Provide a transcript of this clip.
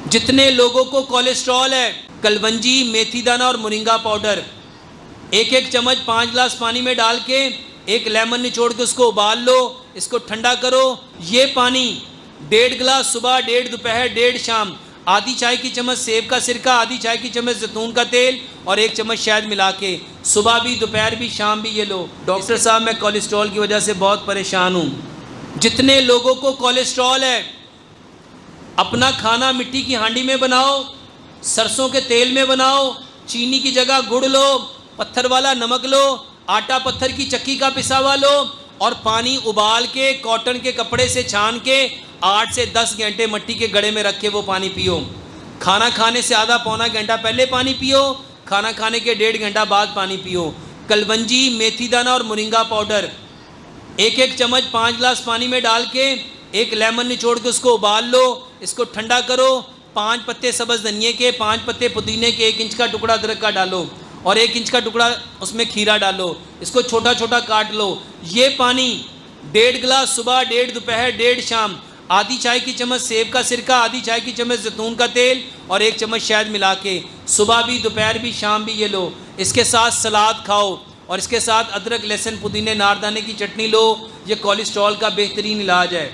जितने लोगों को कोलेस्ट्रॉल है, कलवंजी, मेथी दाना और मोरिंगा पाउडर एक एक चम्मच 5 गिलास पानी में डाल के एक लेमन निचोड़ के उसको उबाल लो, इसको ठंडा करो। ये पानी 1.5 गिलास सुबह, 1.5 दोपहर, 1.5 शाम, आधी चाय की चम्मच सेब का सिरका, आधी चाय की चम्मच जैतून का तेल और 1 चम्मच शहद मिला के सुबह भी, दोपहर भी, शाम भी ये लो। डॉक्टर साहब, मैं कोलेस्ट्रॉल की वजह से बहुत परेशान हूँ। जितने लोगों को कोलेस्ट्रॉल है, अपना खाना मिट्टी की हांडी में बनाओ, सरसों के तेल में बनाओ, चीनी की जगह गुड़ लो, पत्थर वाला नमक लो, आटा पत्थर की चक्की का पिसा हुआ लो और पानी उबाल के कॉटन के कपड़े से छान के 8 से 10 घंटे मिट्टी के गड़े में रख के वो पानी पियो। खाना खाने से आधा पौना घंटा पहले पानी पियो, खाना खाने के 1.5 घंटा बाद पानी पियो। कलवंजी, मेथी दाना और मोरिंगा पाउडर एक एक चम्मच 5 गिलास पानी में डाल के एक लेमन निचोड़ के उसको उबाल लो, इसको ठंडा करो। 5 पत्ते सब्ज़ धनिए के, 5 पत्ते पुदीने के, 1 इंच का टुकड़ा अदरक का डालो और 1 इंच का टुकड़ा उसमें खीरा डालो, इसको छोटा छोटा काट लो। ये पानी 1.5 गिलास सुबह, 1.5 दोपहर, 1.5 शाम, आधी चाय की चम्मच सेब का सिरका, आधी चाय की चम्मच जैतून का तेल और 1 चम्मच शहद मिला के सुबह भी, दोपहर भी, शाम भी ये लो। इसके साथ सलाद खाओ और इसके साथ अदरक, लहसुन, पुदीने, नारदाने की चटनी लो। ये कोलेस्ट्रॉल का बेहतरीन इलाज है।